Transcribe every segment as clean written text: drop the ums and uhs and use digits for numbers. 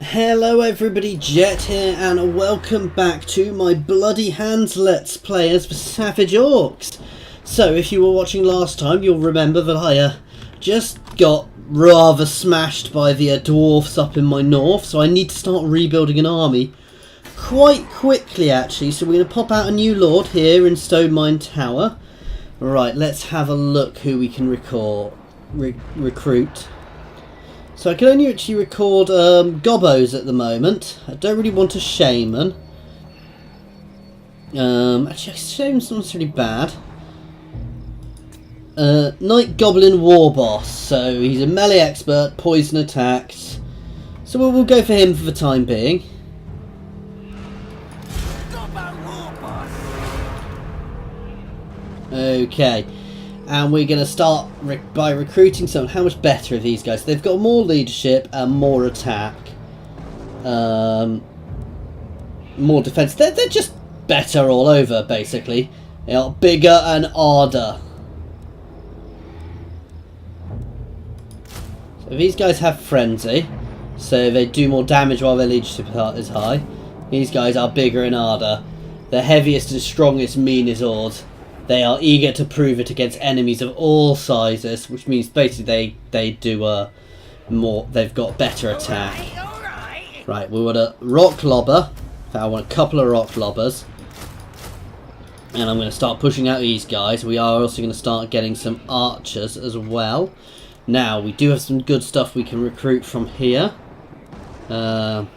Hello everybody, Jet here, and welcome back to my bloody Handz Let's Play as for Savage Orcs. So, if you were watching last time, you'll remember that I just got rather smashed by the dwarfs up in my north, so I need to start rebuilding an army quite quickly actually. So we're going to pop out a new lord here in Stone Mine Tower. Right, let's have a look who we can recruit. So I can only actually record gobos at the moment. I don't really want a shaman. Actually, a shaman's not necessarily bad. Night Goblin War Boss. So he's a melee expert, poison attacks. So we'll go for him for the time being. Okay. And we're going to start by recruiting some. How much better are these guys? They've got more leadership and more attack. More defense. They're just better all over, basically. They are bigger and harder. So these guys have frenzy. So they do more damage while their leadership is high. These guys are bigger and harder. The heaviest and strongest meanizords. They are eager to prove it against enemies of all sizes, which means basically they do more. They've got better attack. Right, we want a rock lobber. I want a couple of rock lobbers, and I'm going to start pushing out these guys. We are also going to start getting some archers as well. Now we do have some good stuff we can recruit from here. So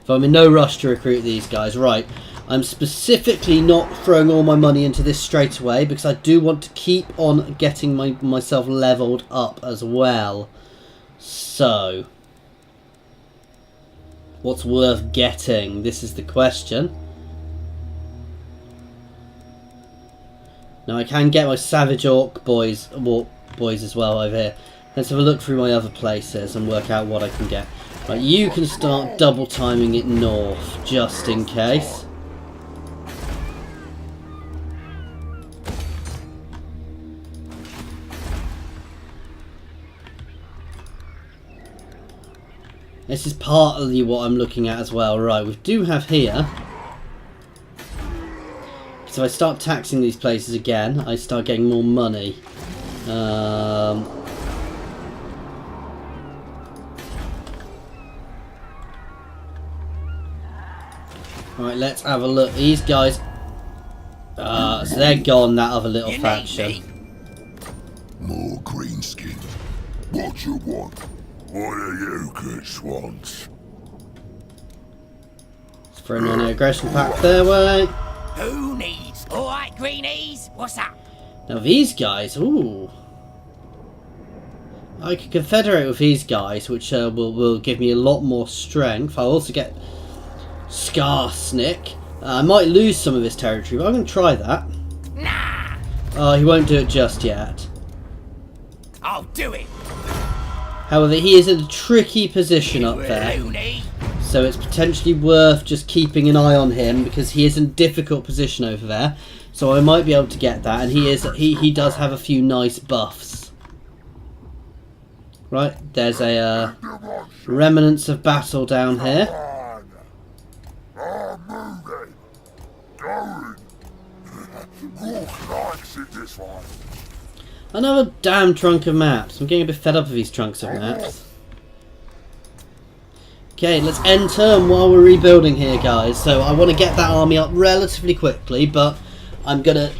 I'm in no rush to recruit these guys. Right. I'm specifically not throwing all my money into this straight away because I do want to keep on getting myself leveled up as well. So, what's worth getting? This is the question. Now I can get my Savage Orc boys as well over here. Let's have a look through my other places and work out what I can get. Right, you can start double timing it north just in case. This is partly what I'm looking at as well. Right, we do have here. So I start taxing these places again, I start getting more money. Right, let's have a look. These guys. So they're gone, that other little faction. More greenskin. What you want? What are you good swans? Let's throw in an aggression pack their way. Who needs? Alright, greenies, what's up? Now these guys, ooh. I could confederate with these guys, which will give me a lot more strength. I'll also get Skarsnik. I might lose some of his territory, but I'm going to try that. Nah! Oh, he won't do it just yet. I'll do it! However, he is in a tricky position up there, so it's potentially worth just keeping an eye on him because he is in a difficult position over there. So I might be able to get that, and he does have a few nice buffs. Right, there's a remnants of battle down here. Another damn trunk of maps. I'm getting a bit fed up of these trunks of maps. Okay, let's end turn while we're rebuilding here, guys. So I want to get that army up relatively quickly, but I'm going to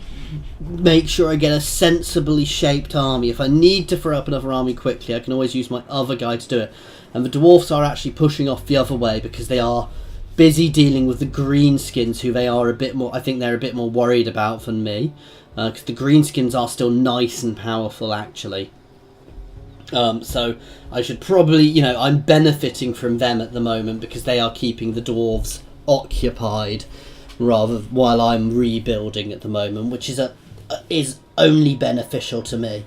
make sure I get a sensibly shaped army. If I need to throw up another army quickly, I can always use my other guy to do it. And the dwarfs are actually pushing off the other way because they are busy dealing with the greenskins, who they are a bit more, I think they're a bit more worried about than me. Because the greenskins are still nice and powerful, actually. So I should probably, I'm benefiting from them at the moment because they are keeping the dwarves occupied, rather while I'm rebuilding at the moment, which is only beneficial to me.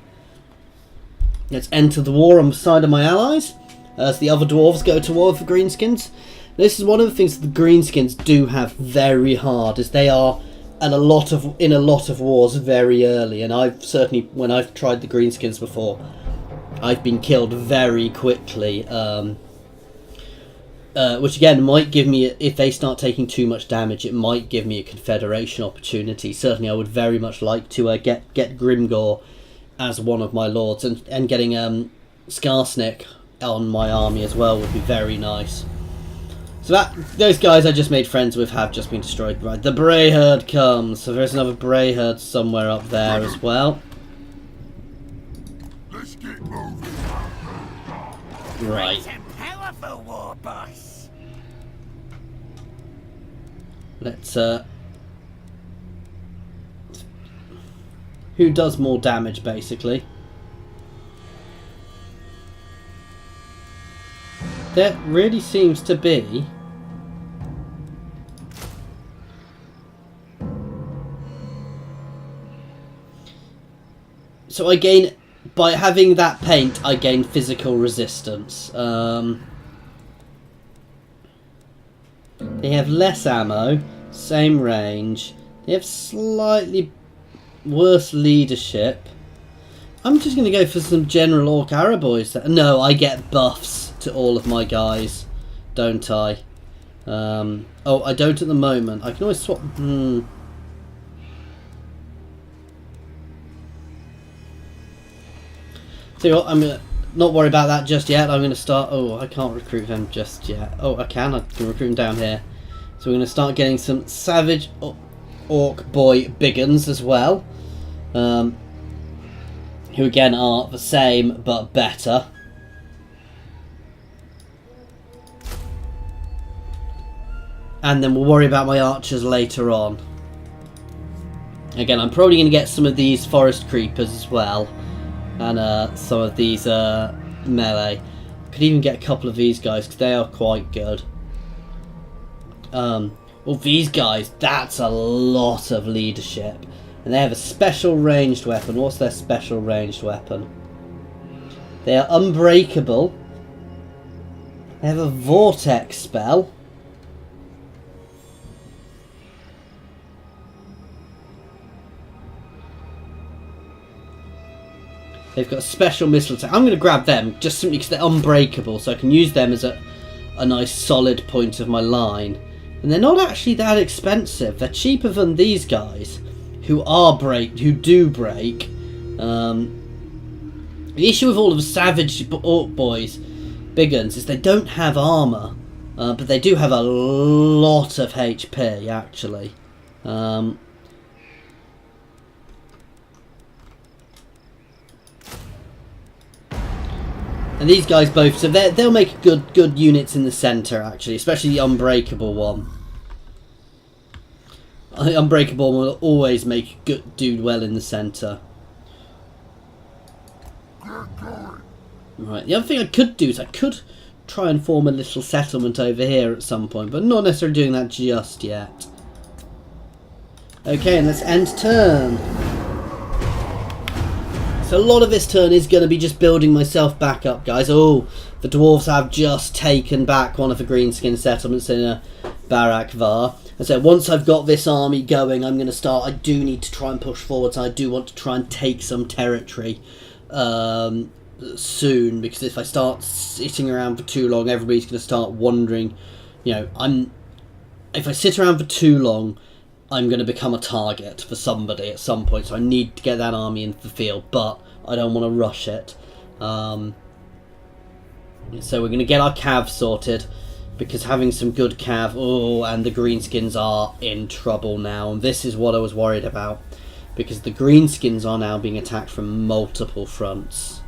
Let's enter the war on the side of my allies as the other dwarves go to war with the greenskins. This is one of the things that the greenskins do have very hard, is they are in a lot of wars very early, and I've certainly, when I've tried the greenskins before, I've been killed very quickly, which again might give me, if they start taking too much damage, it might give me a Confederation opportunity. Certainly I would very much like to get Grimgor as one of my lords, and getting Skarsnik on my army as well would be very nice. So those guys I just made friends with have just been destroyed. Right, the Bray Herd comes. So there's another Bray Herd somewhere up there as well. Let's get moving. Right. It's a powerful war boss. Let's who does more damage, basically? There really seems to be so I gain, by having that paint, I gain physical resistance. They have less ammo, same range. They have slightly worse leadership. I'm just going to go for some General Orc Araboys. No, I get buffs to all of my guys, don't I? Oh, I don't at the moment. I can always swap. So I'm going to not worry about that just yet. I'm going to start... Oh, I can't recruit them just yet. Oh, I can recruit them down here. So we're going to start getting some Savage Orc Boy Biggins as well. Who again are the same but better. And then we'll worry about my archers later on. Again, I'm probably going to get some of these forest creepers as well. And some of these melee. Could even get a couple of these guys because they are quite good. Well, these guys, that's a lot of leadership. And they have a special ranged weapon. What's their special ranged weapon? They are unbreakable. They have a vortex spell. They've got a special missile attack. I'm going to grab them just simply because they're unbreakable, so I can use them as a nice solid point of my line. And they're not actually that expensive. They're cheaper than these guys, who do break. The issue with all of the Savage Orc Boys, big guns, is they don't have armour, but they do have a lot of HP actually. And these guys both, so they'll make good units in the centre actually, especially the Unbreakable one. I think Unbreakable one will always do well in the centre. Right, the other thing I could do is I could try and form a little settlement over here at some point, but not necessarily doing that just yet. Okay, and let's end turn. So a lot of this turn is going to be just building myself back up, guys. Oh, the dwarves have just taken back one of the greenskin settlements in Barak Var. And so once I've got this army going, I'm going to start. I do need to try and push forwards. I do want to try and take some territory soon, because if I start sitting around for too long, everybody's going to start wondering. You know, if I sit around for too long, I'm going to become a target for somebody at some point, so I need to get that army into the field, but I don't want to rush it. So we're going to get our cav sorted, because having some good cav... Oh, and the greenskins are in trouble now, and this is what I was worried about, because the greenskins are now being attacked from multiple fronts.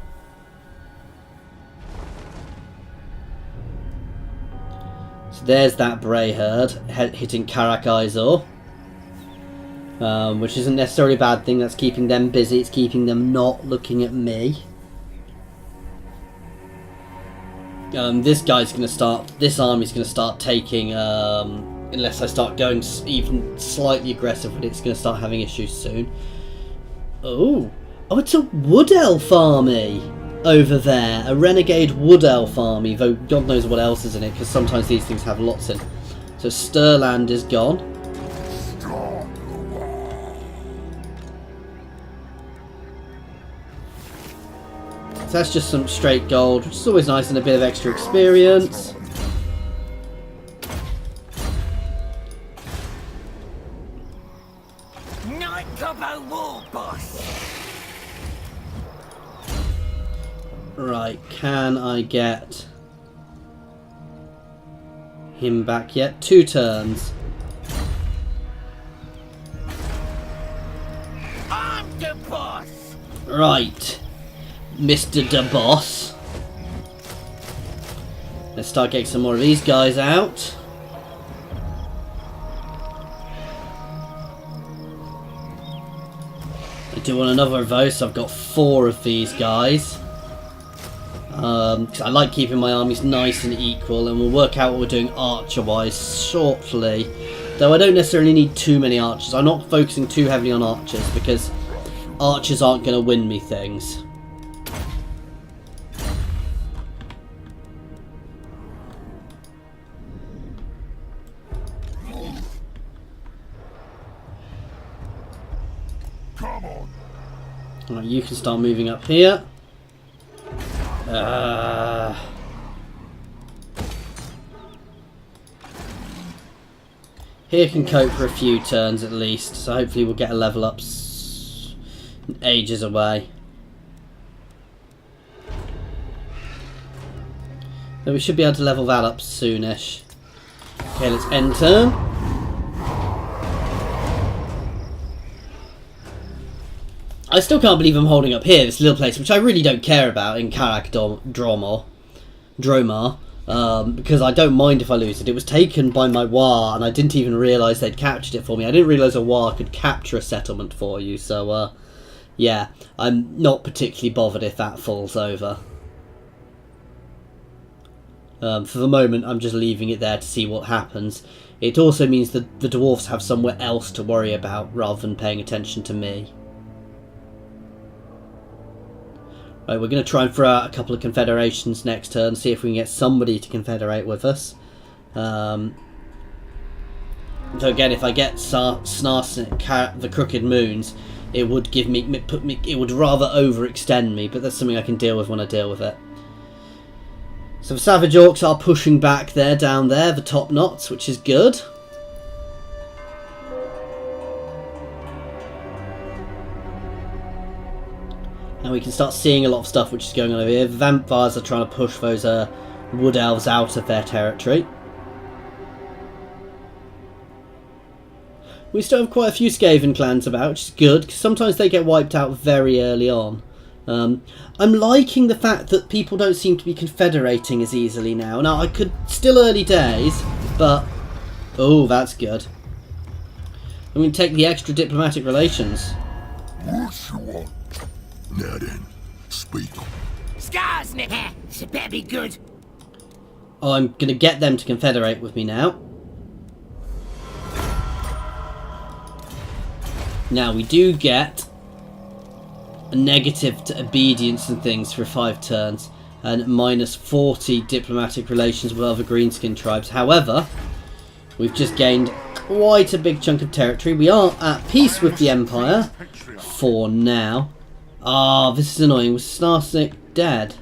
So there's that Bray Herd hitting Karak Izor. Which isn't necessarily a bad thing. That's keeping them busy. It's keeping them not looking at me. This guy's going to start... This army's going to start taking... unless I start going even slightly aggressive, but it's going to start having issues soon. Oh, it's a Wood Elf army over there. A Renegade Wood Elf army, though God knows what else is in it, because sometimes these things have lots in. So Stirland is gone. So that's just some straight gold, which is always nice and a bit of extra experience. Night Gobbo War Boss. Right, can I get him back yet? 2 turns. I'm the boss. Right, Mr. Da Boss. Let's start getting some more of these guys out. I do want another of those, so I've got 4 of these guys. 'Cause I like keeping my armies nice and equal, and we'll work out what we're doing archer-wise shortly. Though I don't necessarily need too many archers. I'm not focusing too heavily on archers, because archers aren't going to win me things. Come on. Right, you can start moving up here. Here can cope for a few turns at least, so hopefully we'll get a level up ages away. So we should be able to level that up soonish. Okay, let's end turn. I still can't believe I'm holding up here, this little place, which I really don't care about in Karak Dromar, because I don't mind if I lose it. It was taken by my War, and I didn't even realise they'd captured it for me. I didn't realise a War could capture a settlement for you, so, yeah, I'm not particularly bothered if that falls over. For the moment, I'm just leaving it there to see what happens. It also means that the dwarves have somewhere else to worry about, rather than paying attention to me. Right, we're going to try and throw out a couple of confederations next turn, see if we can get somebody to confederate with us. So again, if I get Snarsnik, the Crooked Moons, it would give me, it would rather overextend me, but that's something I can deal with when I deal with it. So the Savage Orcs are pushing back there, down there, the top knots, which is good. And we can start seeing a lot of stuff which is going on over here. Vampires are trying to push those Wood Elves out of their territory. We still have quite a few Skaven clans about, which is good, because sometimes they get wiped out very early on. I'm liking the fact that people don't seem to be confederating as easily now. Now, I could... Still early days, but... Oh, that's good. I'm going to take the extra diplomatic relations. What you want? Now then, speak. Skarsnik, so better be good. Oh, I'm going to get them to confederate with me now. Now, we do get a negative to obedience and things for 5 turns, and minus 40 diplomatic relations with other greenskin tribes. However, we've just gained quite a big chunk of territory. We are at peace with the Empire for now. Ah, this is annoying. Was Snarsnik dead?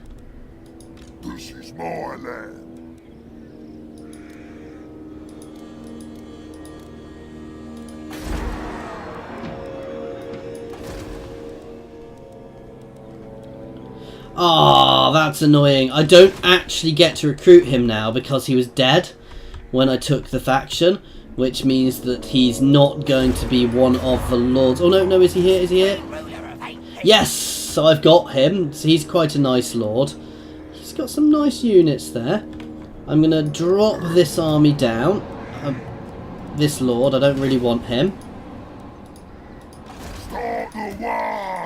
This is my land. Ah, that's annoying. I don't actually get to recruit him now because he was dead when I took the faction, which means that he's not going to be one of the lords. Oh, no, is he here? Is he here? Yes, so I've got him. So he's quite a nice lord. He's got some nice units there. I'm going to drop this army down. This lord, I don't really want him.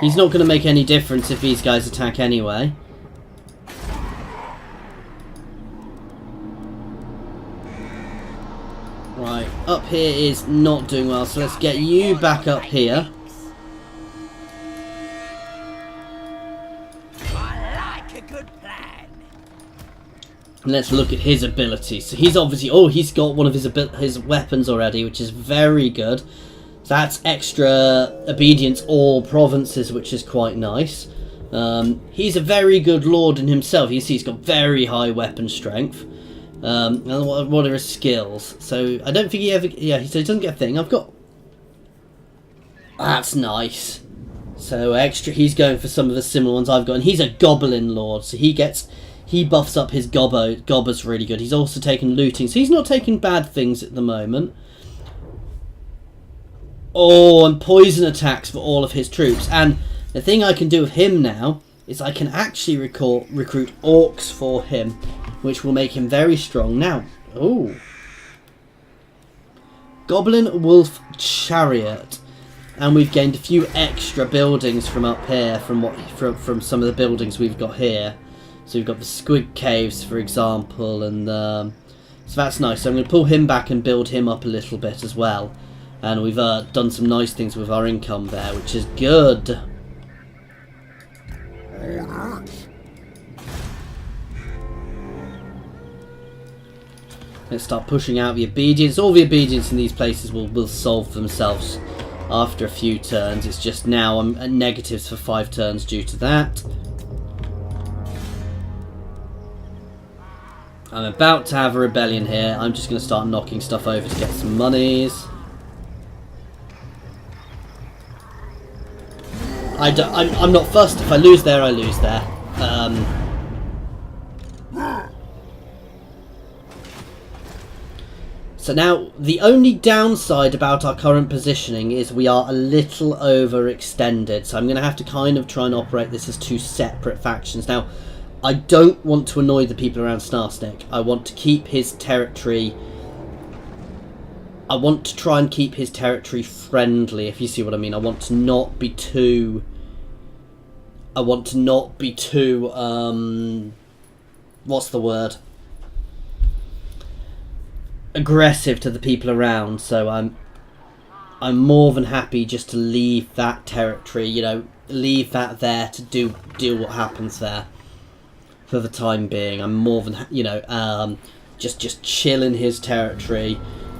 He's not going to make any difference if these guys attack anyway. Right, up here is not doing well, so let's get you back up here. I like a good plan. And let's look at his abilities. So he's obviously... Oh, he's got one of his weapons already, which is very good. So that's extra obedience all provinces, which is quite nice. He's a very good lord in himself. You see he's got very high weapon strength. And what are his skills? So I don't think he ever... Yeah, so he doesn't get a thing. I've got... That's nice. So extra, he's going for some of the similar ones I've got. And he's a goblin lord, so he buffs up his gobbers really good. He's also taken looting, so he's not taking bad things at the moment. Oh, and poison attacks for all of his troops. And the thing I can do with him now is I can actually recruit orcs for him, which will make him very strong. Now, oh, Goblin Wolf Chariot, and we've gained a few extra buildings from up here, from some of the buildings we've got here. So we've got the Squid Caves, for example, and so that's nice. So I'm going to pull him back and build him up a little bit as well. And we've done some nice things with our income there, which is good. Let's start pushing out the obedience. All the obedience in these places will solve themselves after a few turns. It's just now I'm at negatives for 5 turns due to that. I'm about to have a rebellion here. I'm just going to start knocking stuff over to get some monies. I'm not fussed. If I lose there, I lose there. So now, the only downside about our current positioning is we are a little overextended. So I'm going to have to kind of try and operate this as 2 separate factions. Now, I don't want to annoy the people around Snarsnick. I want to keep his territory... I want to try and keep his territory friendly, if you see what I mean. I want to not be too... what's the word? Aggressive to the people around, so I'm more than happy just to leave that territory, you know, leave that there to deal what happens there for the time being. I'm more than, you know, just chill in his territory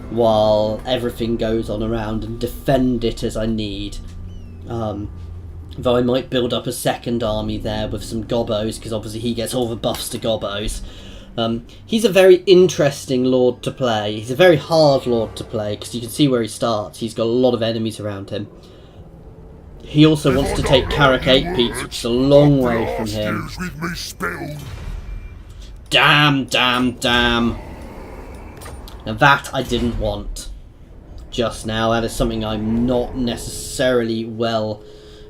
while everything goes on around and defend it as I need. Though I might build up a second army there with some gobbos, because obviously he gets all the buffs to gobbos. He's a very interesting lord to play. He's a very hard lord to play, because you can see where he starts. He's got a lot of enemies around him. He also wants to take Carrick 8 Peats, which is a long way from him. Damn. Now that I didn't want just now. That is something I'm not necessarily well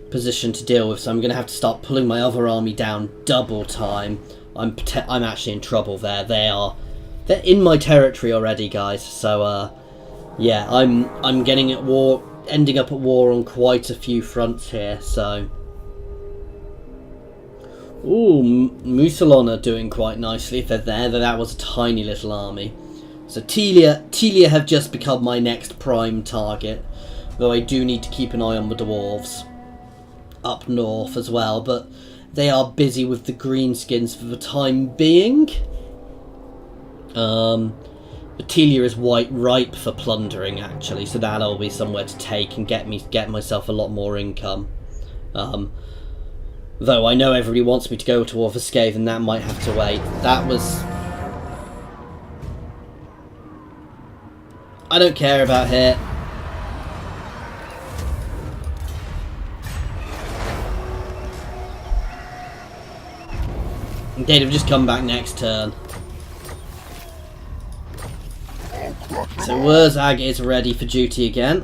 positioned to deal with, so I'm going to have to start pulling my other army down double time. I'm actually in trouble there. They're in my territory already, guys. So yeah, I'm getting at war, ending up at war on quite a few fronts here. So ooh, Musalon are doing quite nicely if they're there. That was a tiny little army. So Telia have just become my next prime target, though I do need to keep an eye on the dwarves up north as well, but they are busy with the greenskins for the time being. But Telia is ripe for plundering, actually, so that'll be somewhere to take and get myself a lot more income. Though I know everybody wants me to go to war for Scathe, and that might have to wait. That was... I don't care about here. They'd have just come back next turn. So Wurrzag is ready for duty again.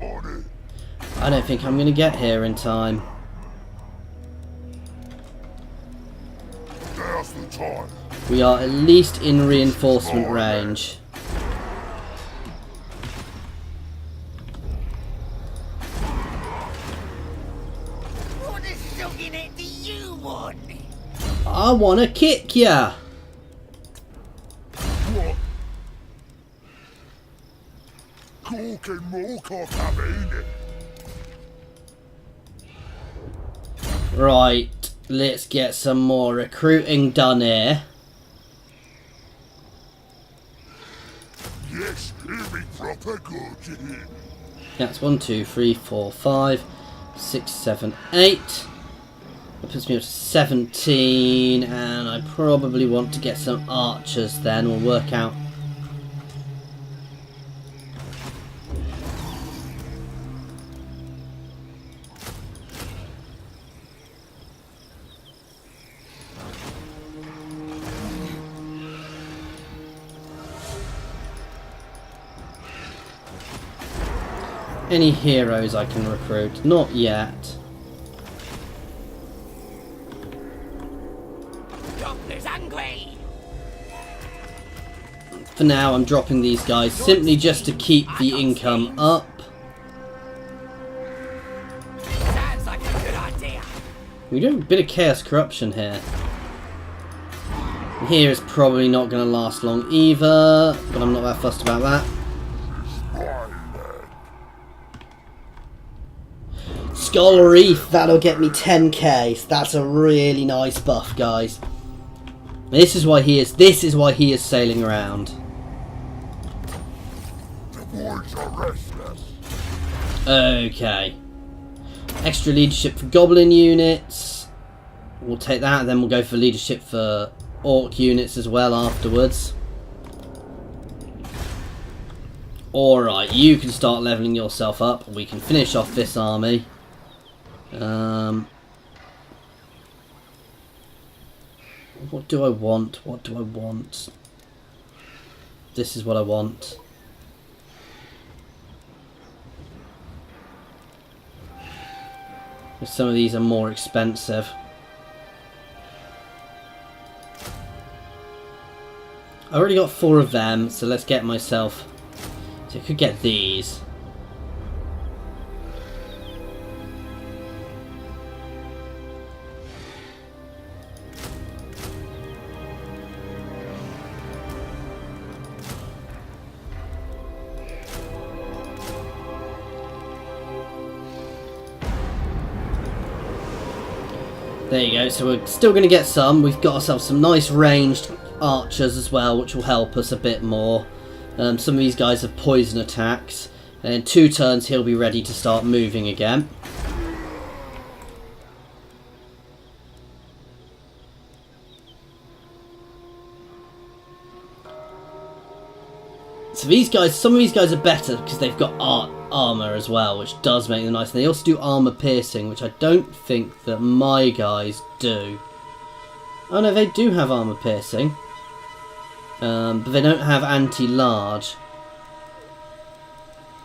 I don't think I'm going to get here in time. We are at least in reinforcement range. What a sucking it do you want? I want to kick ya! What? Cork and Moorcock have in it. Right, let's get some more recruiting done here. Yes, he'll be proper good. That's 1, 2, 3, 4, 5. 6, 7, 8. That puts me up to 17, and I probably want to get some archers then. We'll work out. Any heroes I can recruit? Not yet. Doctor's hungry. For now, I'm dropping these guys simply just to keep the income up. Sounds like a good idea. We do have a bit of chaos corruption here. Here is probably not going to last long either, but I'm not that fussed about that. Scholar Reef, that'll get me 10k. So that's a really nice buff, guys. This is why he is sailing around. The boys are restless. Okay. Extra leadership for goblin units. We'll take that, and then we'll go for leadership for orc units as well afterwards. Alright, you can start leveling yourself up. We can finish off this army. What do I want? What do I want? This is what I want. Some of these are more expensive. I already got 4 of them, so let's get myself... So I could get these. There you go, so we're still going to get some. We've got ourselves some nice ranged archers as well, which will help us a bit more. Some of these guys have poison attacks, and in 2 turns he'll be ready to start moving again. So these guys, some of these guys are better because they've got armor as well, which does make them nice. And they also do armor piercing, which I don't think that my guys do. Oh no, they do have armor piercing, but they don't have anti-large.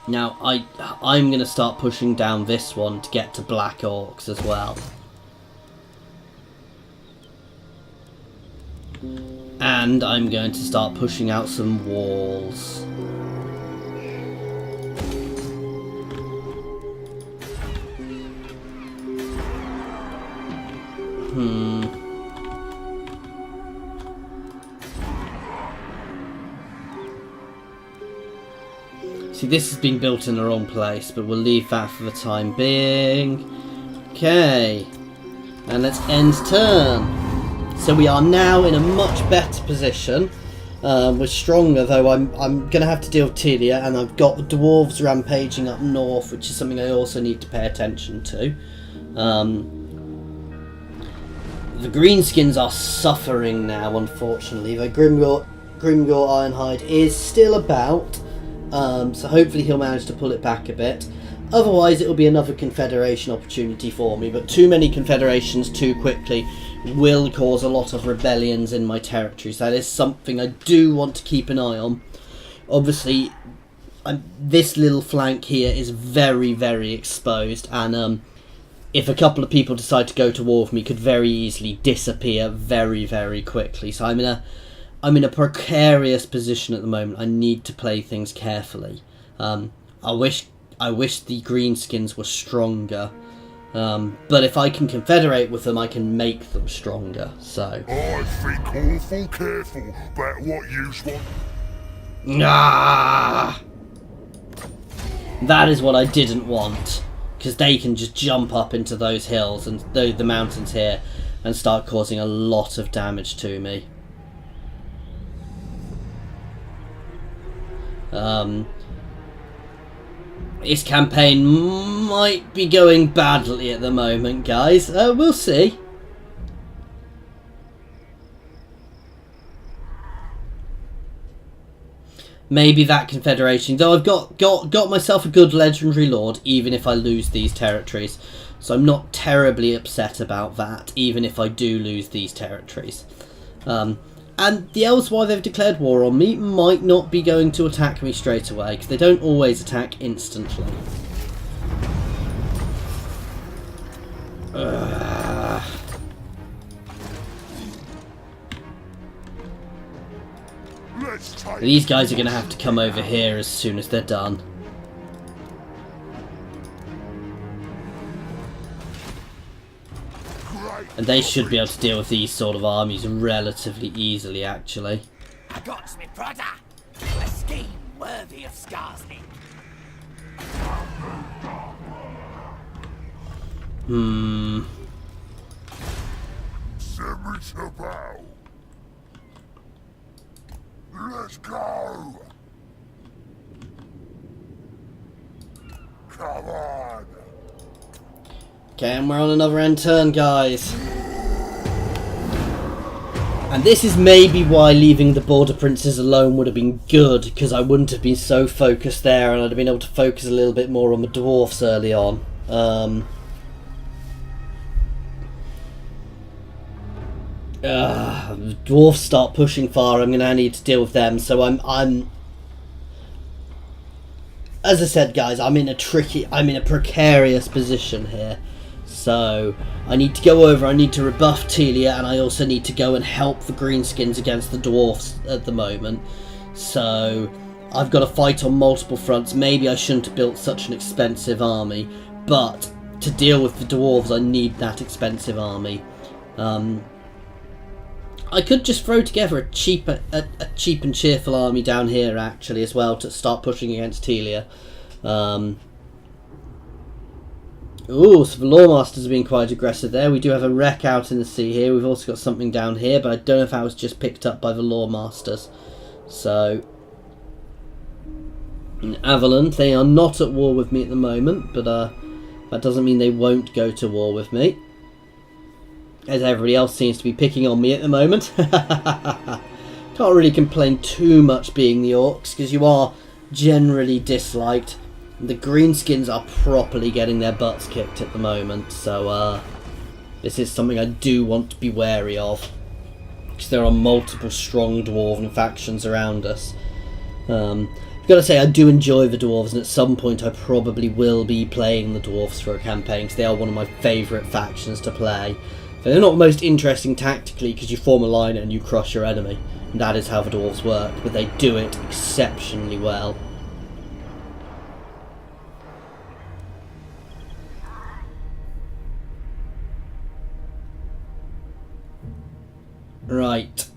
Now I'm going to start pushing down this one to get to black orcs as well. And I'm going to start pushing out some walls. See, this has been built in the wrong place, but we'll leave that for the time being. Okay. And let's end turn. So we are now in a much better position. We're stronger, though. I'm going to have to deal with Telia, and I've got the dwarves rampaging up north, which is something I also need to pay attention to. The greenskins are suffering now, unfortunately. Though Grimgor Ironhide is still about, so hopefully he'll manage to pull it back a bit. Otherwise, it will be another Confederation opportunity for me, but too many Confederations too quickly will cause a lot of rebellions in my territories. That is something I do want to keep an eye on. Obviously, this little flank here is very, very exposed, and if a couple of people decide to go to war with me, could very easily disappear very, very quickly. So I'm in a precarious position at the moment. I need to play things carefully. I wish the greenskins were stronger. But if I can confederate with them, I can make them stronger. So I think awful careful about what you want. That is what I didn't want, because they can just jump up into those hills and the mountains here and start causing a lot of damage to me. This campaign might be going badly at the moment, guys. We'll see. Maybe that confederation, though I've got myself a good legendary lord, even if I lose these territories. So I'm not terribly upset about that, even if I do lose these territories. And the elves, while they've declared war on me, might not be going to attack me straight away, because they don't always attack instantly. These guys are going to have to come over here as soon as they're done. And they should be able to deal with these sort of armies relatively easily, actually. I got me brother. A scheme worthy of Scarsney. Send me to bow. Let's go. Come on. Okay, and we're on another end turn, guys. And this is maybe why leaving the Border Princes alone would have been good, because I wouldn't have been so focused there, and I'd have been able to focus a little bit more on the dwarfs early on. The dwarfs start pushing far, I'm gonna need to deal with them, so I'm as I said, guys, I'm in a precarious position here. So I need to go over, I need to rebuff Telia, and I also need to go and help the greenskins against the dwarfs at the moment. So I've got to fight on multiple fronts. Maybe I shouldn't have built such an expensive army, but to deal with the dwarves I need that expensive army. I could just throw together a cheap and cheerful army down here actually as well to start pushing against Telia. Ooh, so the Lawmasters are being quite aggressive there. We do have a wreck out in the sea here. We've also got something down here, but I don't know if that was just picked up by the Lawmasters. So, in Avalon, they are not at war with me at the moment, but that doesn't mean they won't go to war with me, as everybody else seems to be picking on me at the moment. Can't really complain too much being the Orcs, because you are generally disliked. The greenskins are properly getting their butts kicked at the moment, so this is something I do want to be wary of, because there are multiple strong dwarven factions around us. I've got to say, I do enjoy the dwarves, and at some point I probably will be playing the dwarves for a campaign, because they are one of my favourite factions to play. They're not the most interesting tactically, because you form a line and you crush your enemy, and that is how the dwarves work, but they do it exceptionally well. Right.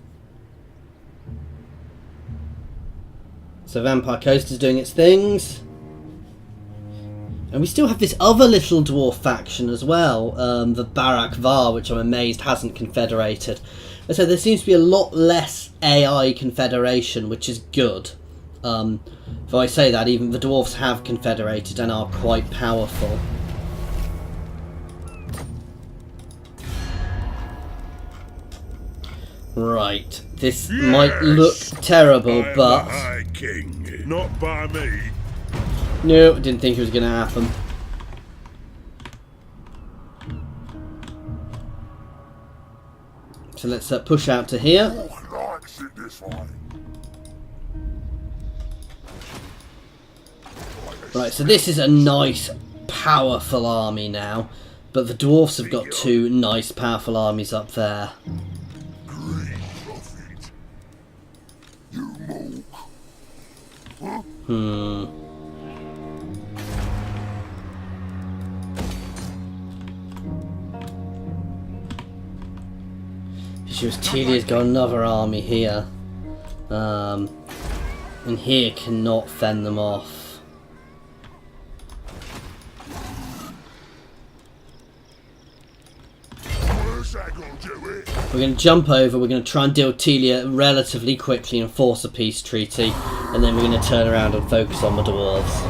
So Vampire Coast is doing its things. And we still have this other little dwarf faction as well, the Barak Var, which I'm amazed hasn't confederated. So there seems to be a lot less AI confederation, which is good. Though I say that, even the dwarves have confederated and are quite powerful. Right, this might look terrible, but... the High King, not by me. No, didn't think it was going to happen. So let's push out to here. Likes it this way. Right, so this is a nice, powerful army now. But the dwarfs have got two nice, powerful armies up there. Green profit. You mook. Huh? Telia's got another army here. And here cannot fend them off. Wurrzag will do it. We're going to jump over, we're going to try and deal with Telia relatively quickly and force a peace treaty. And then we're going to turn around and focus on the dwarves.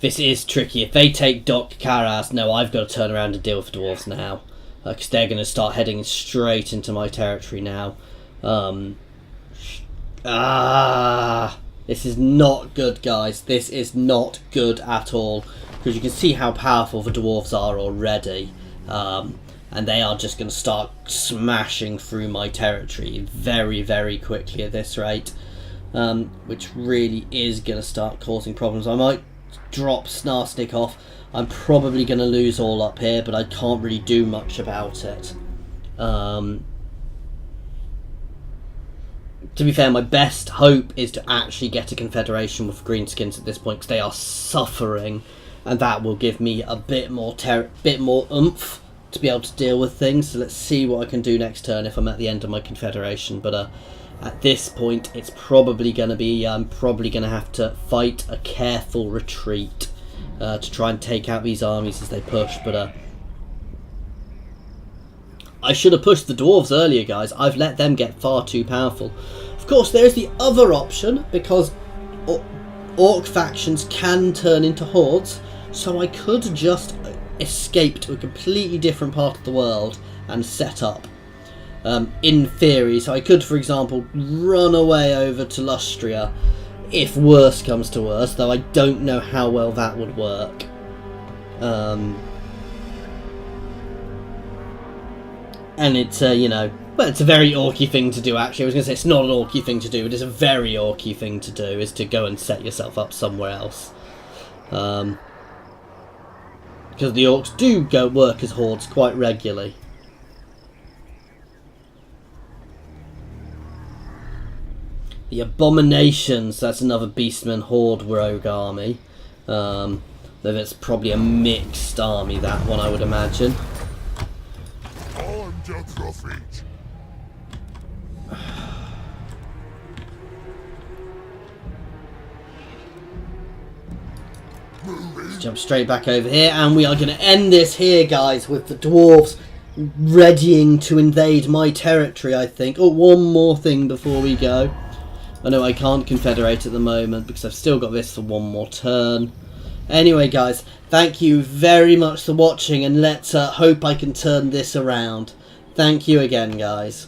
This is tricky. If they take Doc Karaz, no, I've got to turn around and deal with the dwarves now. Because they're going to start heading straight into my territory now. This is not good, guys. This is not good at all. Because you can see how powerful the dwarves are already. And they are just going to start smashing through my territory very, very quickly at this rate. Which really is going to start causing problems. I might drop Snarsnik off. I'm probably going to lose all up here, but I can't really do much about it. To be fair, my best hope is to actually get a confederation with Greenskins at this point, because they are suffering, and that will give me a bit more oomph to be able to deal with things. So let's see what I can do next turn if I'm at the end of my confederation. But at this point, it's probably going to be I'm probably going to have to fight a careful retreat to try and take out these armies as they push. But I should have pushed the dwarves earlier, guys. I've let them get far too powerful. Of course, there is the other option, because orc factions can turn into hordes, so I could just escape to a completely different part of the world and set up. In theory, so I could, for example, run away over to Lustria if worse comes to worse, though I don't know how well that would work. And it's, well, it's a very orky thing to do, actually. I was going to say it's not an orky thing to do, it is a very orky thing to do, is to go and set yourself up somewhere else. Because the orcs do go work as hordes quite regularly. The Abominations, that's another Beastman Horde Rogue army. Though it's probably a mixed army, that one, I would imagine. Let's jump straight back over here, and we are going to end this here, guys, with the dwarves readying to invade my territory, I think. Oh, one more thing before we go. I know I can't confederate at the moment because I've still got this for one more turn. Anyway, guys, thank you very much for watching, and let's hope I can turn this around. Thank you again, guys.